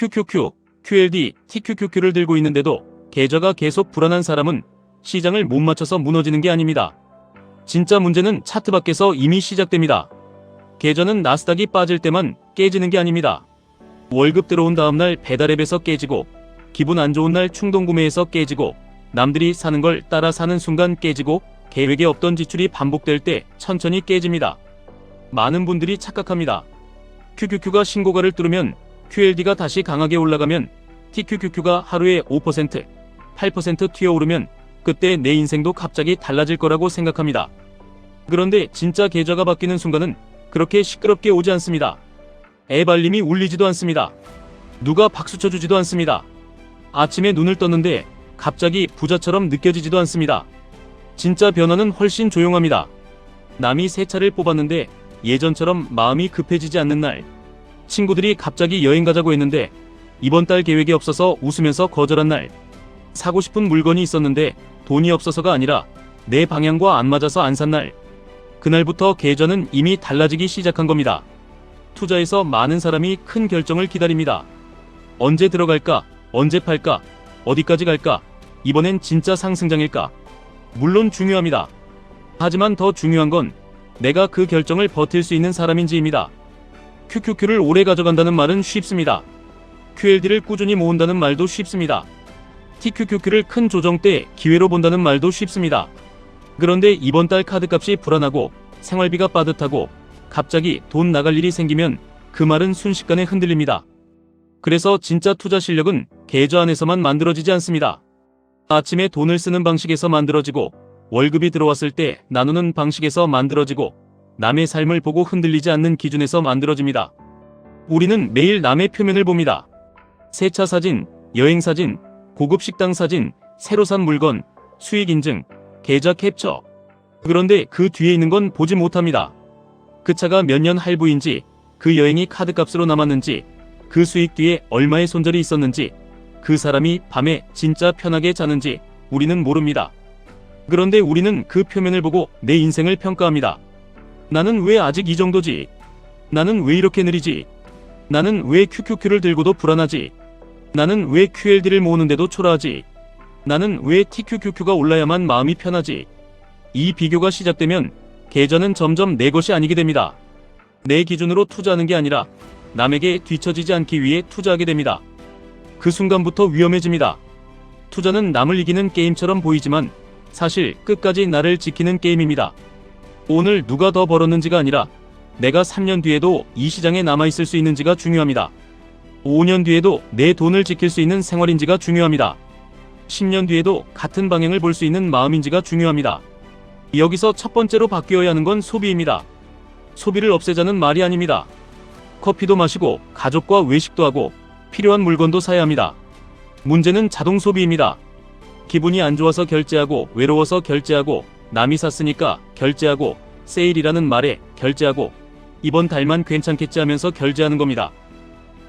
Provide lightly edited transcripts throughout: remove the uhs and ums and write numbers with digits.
QQQ, QLD, TQQQ를 들고 있는데도 계좌가 계속 불안한 사람은 시장을 못 맞춰서 무너지는 게 아닙니다. 진짜 문제는 차트 밖에서 이미 시작됩니다. 계좌는 나스닥이 빠질 때만 깨지는 게 아닙니다. 월급 들어온 다음날 배달앱에서 깨지고, 기분 안 좋은 날 충동구매에서 깨지고, 남들이 사는 걸 따라 사는 순간 깨지고, 계획에 없던 지출이 반복될 때 천천히 깨집니다. 많은 분들이 착각합니다. QQQ가 신고가를 뚫으면, QLD가 다시 강하게 올라가면, TQQQ가 하루에 5%, 8% 튀어오르면 그때 내 인생도 갑자기 달라질 거라고 생각합니다. 그런데 진짜 계좌가 바뀌는 순간은 그렇게 시끄럽게 오지 않습니다. 앱 알림이 울리지도 않습니다. 누가 박수 쳐주지도 않습니다. 아침에 눈을 떴는데 갑자기 부자처럼 느껴지지도 않습니다. 진짜 변화는 훨씬 조용합니다. 남이 새 차를 뽑았는데 예전처럼 마음이 급해지지 않는 날, 친구들이 갑자기 여행 가자고 했는데 이번 달 계획이 없어서 웃으면서 거절한 날, 사고 싶은 물건이 있었는데 돈이 없어서가 아니라 내 방향과 안 맞아서 안 산 날, 그날부터 계좌는 이미 달라지기 시작한 겁니다. 투자에서 많은 사람이 큰 결정을 기다립니다. 언제 들어갈까? 언제 팔까? 어디까지 갈까? 이번엔 진짜 상승장일까? 물론 중요합니다. 하지만 더 중요한 건 내가 그 결정을 버틸 수 있는 사람인지입니다. QQQ를 오래 가져간다는 말은 쉽습니다. QLD를 꾸준히 모은다는 말도 쉽습니다. TQQQ를 큰 조정 때 기회로 본다는 말도 쉽습니다. 그런데 이번 달 카드값이 불안하고 생활비가 빠듯하고 갑자기 돈 나갈 일이 생기면 그 말은 순식간에 흔들립니다. 그래서 진짜 투자 실력은 계좌 안에서만 만들어지지 않습니다. 아침에 돈을 쓰는 방식에서 만들어지고, 월급이 들어왔을 때 나누는 방식에서 만들어지고, 남의 삶을 보고 흔들리지 않는 기준에서 만들어집니다. 우리는 매일 남의 표면을 봅니다. 새 차 사진, 여행 사진, 고급 식당 사진, 새로 산 물건, 수익 인증, 계좌 캡처. 그런데 그 뒤에 있는 건 보지 못합니다. 그 차가 몇 년 할부인지, 그 여행이 카드값으로 남았는지, 그 수익 뒤에 얼마의 손절이 있었는지, 그 사람이 밤에 진짜 편하게 자는지 우리는 모릅니다. 그런데 우리는 그 표면을 보고 내 인생을 평가합니다. 나는 왜 아직 이 정도지? 나는 왜 이렇게 느리지? 나는 왜 QQQ를 들고도 불안하지? 나는 왜 QLD를 모으는데도 초라하지? 나는 왜 TQQQ가 올라야만 마음이 편하지? 이 비교가 시작되면 계좌는 점점 내 것이 아니게 됩니다. 내 기준으로 투자하는 게 아니라 남에게 뒤처지지 않기 위해 투자하게 됩니다. 그 순간부터 위험해집니다. 투자는 남을 이기는 게임처럼 보이지만 사실 끝까지 나를 지키는 게임입니다. 오늘 누가 더 벌었는지가 아니라 내가 3년 뒤에도 이 시장에 남아있을 수 있는지가 중요합니다. 5년 뒤에도 내 돈을 지킬 수 있는 생활인지가 중요합니다. 10년 뒤에도 같은 방향을 볼 수 있는 마음인지가 중요합니다. 여기서 첫 번째로 바뀌어야 하는 건 소비입니다. 소비를 없애자는 말이 아닙니다. 커피도 마시고 가족과 외식도 하고 필요한 물건도 사야 합니다. 문제는 자동 소비입니다. 기분이 안 좋아서 결제하고, 외로워서 결제하고, 남이 샀으니까 결제하고, 세일이라는 말에 결제하고, 이번 달만 괜찮겠지 하면서 결제하는 겁니다.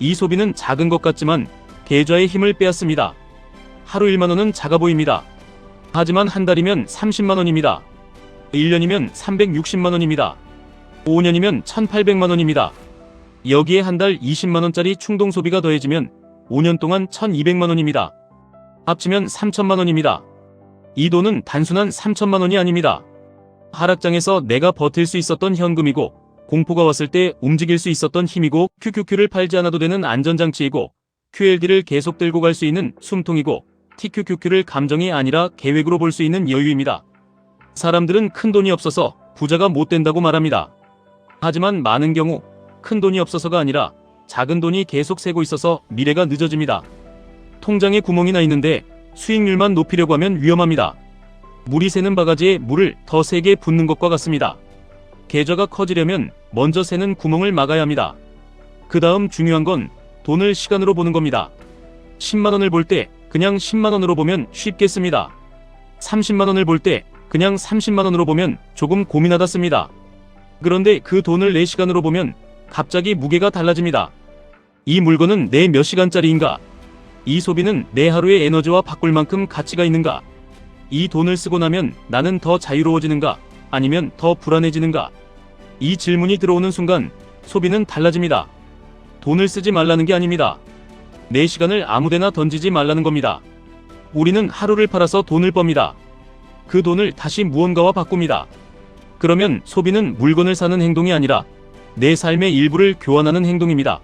이 소비는 작은 것 같지만 계좌의 힘을 빼앗습니다. 하루 1만원은 작아 보입니다. 하지만 한 달이면 30만원입니다. 1년이면 360만원입니다. 5년이면 1800만원입니다. 여기에 한 달 20만원짜리 충동소비가 더해지면 5년 동안 1200만원입니다. 합치면 3000만원입니다. 이 돈은 단순한 3000만원이 아닙니다. 하락장에서 내가 버틸 수 있었던 현금이고, 공포가 왔을 때 움직일 수 있었던 힘이고, QQQ를 팔지 않아도 되는 안전장치이고, QLD를 계속 들고 갈 수 있는 숨통이고, TQQQ를 감정이 아니라 계획으로 볼 수 있는 여유입니다. 사람들은 큰 돈이 없어서 부자가 못 된다고 말합니다. 하지만 많은 경우 큰 돈이 없어서가 아니라 작은 돈이 계속 새고 있어서 미래가 늦어집니다. 통장에 구멍이 나 있는데 수익률만 높이려고 하면 위험합니다. 물이 새는 바가지에 물을 더 세게 붓는 것과 같습니다. 계좌가 커지려면 먼저 새는 구멍을 막아야 합니다. 그 다음 중요한 건 돈을 시간으로 보는 겁니다. 10만원을 볼 때 그냥 10만원으로 보면 쉽게 씁니다. 30만원을 볼 때 그냥 30만원으로 보면 조금 고민하다 씁니다. 그런데 그 돈을 내 시간으로 보면 갑자기 무게가 달라집니다. 이 물건은 내 몇 시간짜리인가? 이 소비는 내 하루의 에너지와 바꿀 만큼 가치가 있는가? 이 돈을 쓰고 나면 나는 더 자유로워지는가? 아니면 더 불안해지는가? 이 질문이 들어오는 순간 소비는 달라집니다. 돈을 쓰지 말라는 게 아닙니다. 내 시간을 아무데나 던지지 말라는 겁니다. 우리는 하루를 팔아서 돈을 멉니다. 그 돈을 다시 무언가와 바꿉니다. 그러면 소비는 물건을 사는 행동이 아니라 내 삶의 일부를 교환하는 행동입니다.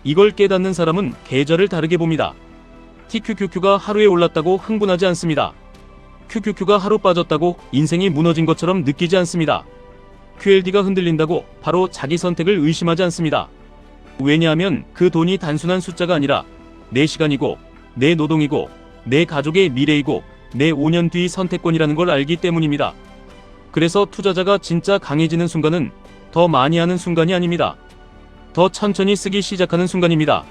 이걸 깨닫는 사람은 계절을 다르게 봅니다. TQQQ가 하루에 올랐다고 흥분하지 않습니다. QQQ가 하루 빠졌다고 인생이 무너진 것처럼 느끼지 않습니다. QLD가 흔들린다고 바로 자기 선택을 의심하지 않습니다. 왜냐하면 그 돈이 단순한 숫자가 아니라 내 시간이고 내 노동이고 내 가족의 미래이고 내 5년 뒤 선택권이라는 걸 알기 때문입니다. 그래서 투자자가 진짜 강해지는 순간은 더 많이 하는 순간이 아닙니다. 더 천천히 쓰기 시작하는 순간입니다.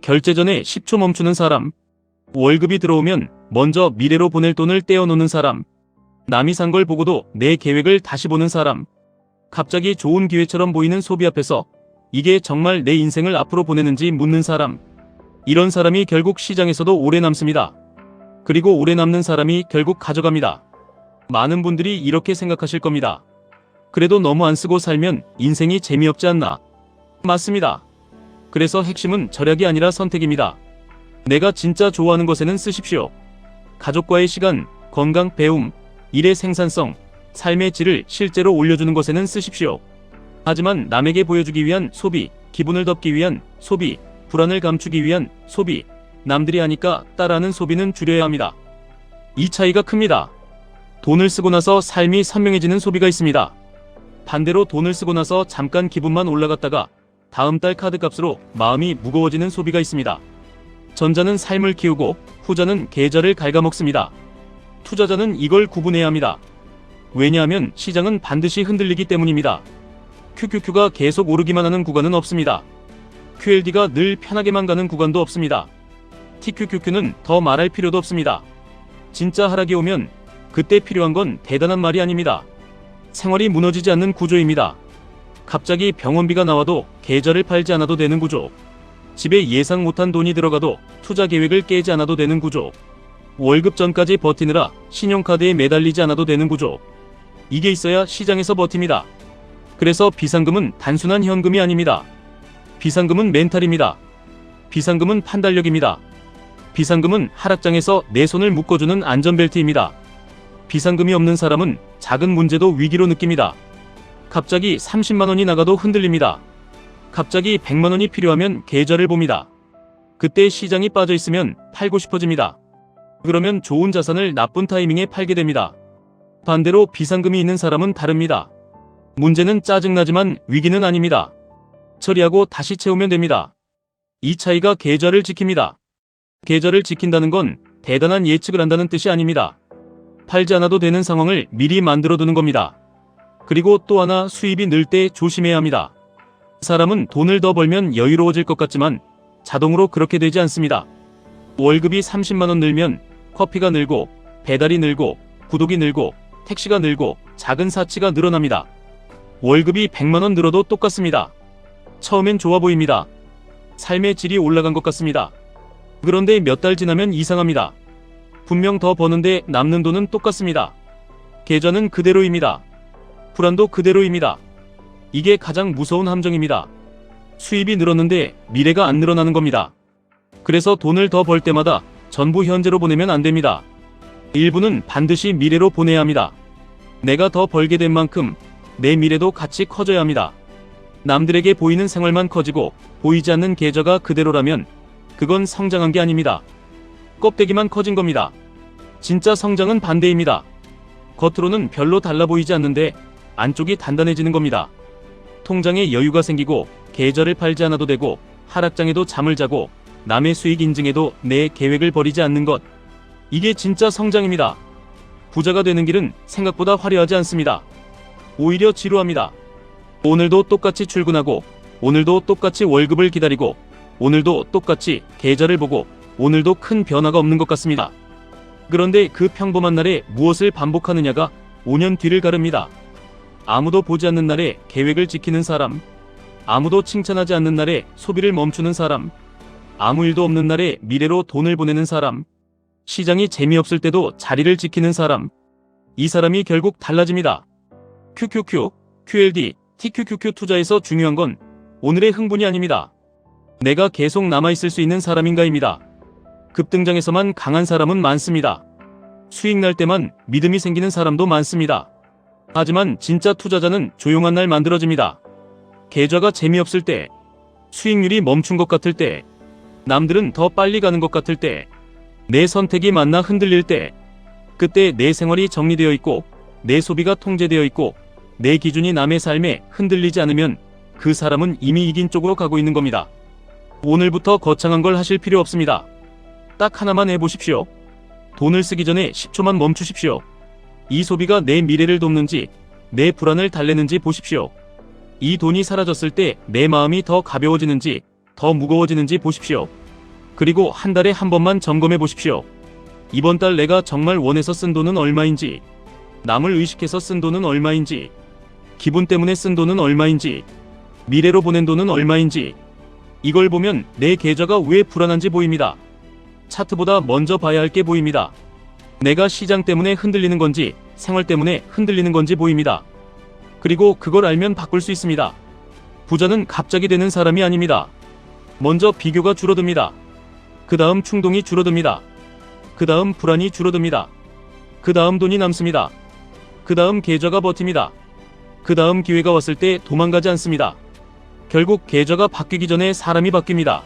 결제 전에 10초 멈추는 사람, 월급이 들어오면 먼저 미래로 보낼 돈을 떼어놓는 사람, 남이 산 걸 보고도 내 계획을 다시 보는 사람, 갑자기 좋은 기회처럼 보이는 소비 앞에서 이게 정말 내 인생을 앞으로 보내는지 묻는 사람, 이런 사람이 결국 시장에서도 오래 남습니다. 그리고 오래 남는 사람이 결국 가져갑니다. 많은 분들이 이렇게 생각하실 겁니다. 그래도 너무 안 쓰고 살면 인생이 재미없지 않나? 맞습니다. 그래서 핵심은 절약이 아니라 선택입니다. 내가 진짜 좋아하는 것에는 쓰십시오. 가족과의 시간, 건강, 배움, 일의 생산성, 삶의 질을 실제로 올려주는 것에는 쓰십시오. 하지만 남에게 보여주기 위한 소비, 기분을 덮기 위한 소비, 불안을 감추기 위한 소비, 남들이 하니까 따라하는 소비는 줄여야 합니다. 이 차이가 큽니다. 돈을 쓰고 나서 삶이 선명해지는 소비가 있습니다. 반대로 돈을 쓰고 나서 잠깐 기분만 올라갔다가 다음 달 카드값으로 마음이 무거워지는 소비가 있습니다. 전자는 삶을 키우고 후자는 계절을 갉아먹습니다. 투자자는 이걸 구분해야 합니다. 왜냐하면 시장은 반드시 흔들리기 때문입니다. QQQ가 계속 오르기만 하는 구간은 없습니다. QLD가 늘 편하게만 가는 구간도 없습니다. TQQQ는 더 말할 필요도 없습니다. 진짜 하락이 오면 그때 필요한 건 대단한 말이 아닙니다. 생활이 무너지지 않는 구조입니다. 갑자기 병원비가 나와도 계절을 팔지 않아도 되는 구조. 집에 예상 못한 돈이 들어가도 투자 계획을 깨지 않아도 되는 구조. 월급 전까지 버티느라 신용카드에 매달리지 않아도 되는 구조. 이게 있어야 시장에서 버팁니다. 그래서 비상금은 단순한 현금이 아닙니다. 비상금은 멘탈입니다. 비상금은 판단력입니다. 비상금은 하락장에서 내 손을 묶어주는 안전벨트입니다. 비상금이 없는 사람은 작은 문제도 위기로 느낍니다. 갑자기 30만원이 나가도 흔들립니다. 갑자기 100만원이 필요하면 계절을 봅니다. 그때 시장이 빠져 있으면 팔고 싶어집니다. 그러면 좋은 자산을 나쁜 타이밍에 팔게 됩니다. 반대로 비상금이 있는 사람은 다릅니다. 문제는 짜증나지만 위기는 아닙니다. 처리하고 다시 채우면 됩니다. 이 차이가 계절을 지킵니다. 계절을 지킨다는 건 대단한 예측을 한다는 뜻이 아닙니다. 팔지 않아도 되는 상황을 미리 만들어두는 겁니다. 그리고 또 하나, 수입이 늘 때 조심해야 합니다. 사람은 돈을 더 벌면 여유로워질 것 같지만 자동으로 그렇게 되지 않습니다. 월급이 30만원 늘면 커피가 늘고 배달이 늘고 구독이 늘고 택시가 늘고 작은 사치가 늘어납니다. 월급이 100만원 늘어도 똑같습니다. 처음엔 좋아 보입니다. 삶의 질이 올라간 것 같습니다. 그런데 몇 달 지나면 이상합니다. 분명 더 버는데 남는 돈은 똑같습니다. 계좌는 그대로입니다. 불안도 그대로입니다. 이게 가장 무서운 함정입니다. 수입이 늘었는데 미래가 안 늘어나는 겁니다. 그래서 돈을 더 벌 때마다 전부 현재로 보내면 안 됩니다. 일부는 반드시 미래로 보내야 합니다. 내가 더 벌게 된 만큼 내 미래도 같이 커져야 합니다. 남들에게 보이는 생활만 커지고 보이지 않는 계좌가 그대로라면 그건 성장한 게 아닙니다. 껍데기만 커진 겁니다. 진짜 성장은 반대입니다. 겉으로는 별로 달라 보이지 않는데 안쪽이 단단해지는 겁니다. 통장에 여유가 생기고 계절을 팔지 않아도 되고 하락장에도 잠을 자고 남의 수익 인증에도 내 계획을 버리지 않는 것. 이게 진짜 성장입니다. 부자가 되는 길은 생각보다 화려하지 않습니다. 오히려 지루합니다. 오늘도 똑같이 출근하고 오늘도 똑같이 월급을 기다리고 오늘도 똑같이 계좌를 보고 오늘도 큰 변화가 없는 것 같습니다. 그런데 그 평범한 날에 무엇을 반복하느냐가 5년 뒤를 가릅니다. 아무도 보지 않는 날에 계획을 지키는 사람, 아무도 칭찬하지 않는 날에 소비를 멈추는 사람, 아무 일도 없는 날에 미래로 돈을 보내는 사람, 시장이 재미없을 때도 자리를 지키는 사람, 이 사람이 결국 달라집니다. QQQ, QLD, TQQQ 투자에서 중요한 건 오늘의 흥분이 아닙니다. 내가 계속 남아있을 수 있는 사람인가입니다. 급등장에서만 강한 사람은 많습니다. 수익 날 때만 믿음이 생기는 사람도 많습니다. 하지만 진짜 투자자는 조용한 날 만들어집니다. 계좌가 재미없을 때, 수익률이 멈춘 것 같을 때, 남들은 더 빨리 가는 것 같을 때, 내 선택이 맞나 흔들릴 때, 그때 내 생활이 정리되어 있고 내 소비가 통제되어 있고 내 기준이 남의 삶에 흔들리지 않으면 그 사람은 이미 이긴 쪽으로 가고 있는 겁니다. 오늘부터 거창한 걸 하실 필요 없습니다. 딱 하나만 해보십시오. 돈을 쓰기 전에 10초만 멈추십시오. 이 소비가 내 미래를 돕는지 내 불안을 달래는지 보십시오. 이 돈이 사라졌을 때 내 마음이 더 가벼워지는지 더 무거워지는지 보십시오. 그리고 한 달에 한 번만 점검해 보십시오. 이번 달 내가 정말 원해서 쓴 돈은 얼마인지, 남을 의식해서 쓴 돈은 얼마인지, 기분 때문에 쓴 돈은 얼마인지, 미래로 보낸 돈은 얼마인지. 이걸 보면 내 계좌가 왜 불안한지 보입니다. 차트보다 먼저 봐야 할 게 보입니다. 내가 시장 때문에 흔들리는 건지 생활 때문에 흔들리는 건지 보입니다. 그리고 그걸 알면 바꿀 수 있습니다. 부자는 갑자기 되는 사람이 아닙니다. 먼저 비교가 줄어듭니다. 그 다음 충동이 줄어듭니다. 그 다음 불안이 줄어듭니다. 그 다음 돈이 남습니다. 그 다음 계좌가 버팁니다. 그 다음 기회가 왔을 때 도망가지 않습니다. 결국 계좌가 바뀌기 전에 사람이 바뀝니다.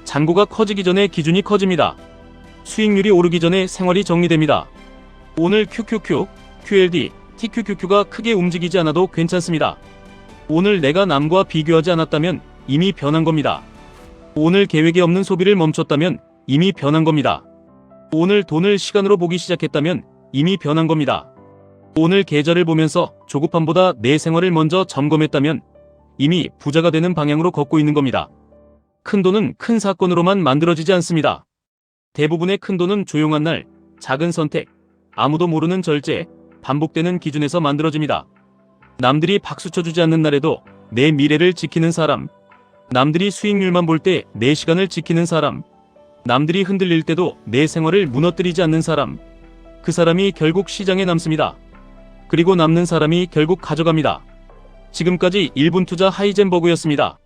잔고가 커지기 전에 기준이 커집니다. 수익률이 오르기 전에 생활이 정리됩니다. 오늘 QQQ, QLD, TQQQ가 크게 움직이지 않아도 괜찮습니다. 오늘 내가 남과 비교하지 않았다면 이미 변한 겁니다. 오늘 계획이 없는 소비를 멈췄다면 이미 변한 겁니다. 오늘 돈을 시간으로 보기 시작했다면 이미 변한 겁니다. 오늘 계좌를 보면서 조급함보다 내 생활을 먼저 점검했다면 이미 부자가 되는 방향으로 걷고 있는 겁니다. 큰 돈은 큰 사건으로만 만들어지지 않습니다. 대부분의 큰 돈은 조용한 날, 작은 선택, 아무도 모르는 절제, 반복되는 기준에서 만들어집니다. 남들이 박수 쳐주지 않는 날에도 내 미래를 지키는 사람, 남들이 수익률만 볼 때 내 시간을 지키는 사람, 남들이 흔들릴 때도 내 생활을 무너뜨리지 않는 사람, 그 사람이 결국 시장에 남습니다. 그리고 남는 사람이 결국 가져갑니다. 지금까지 1분 투자 하이젠버그였습니다.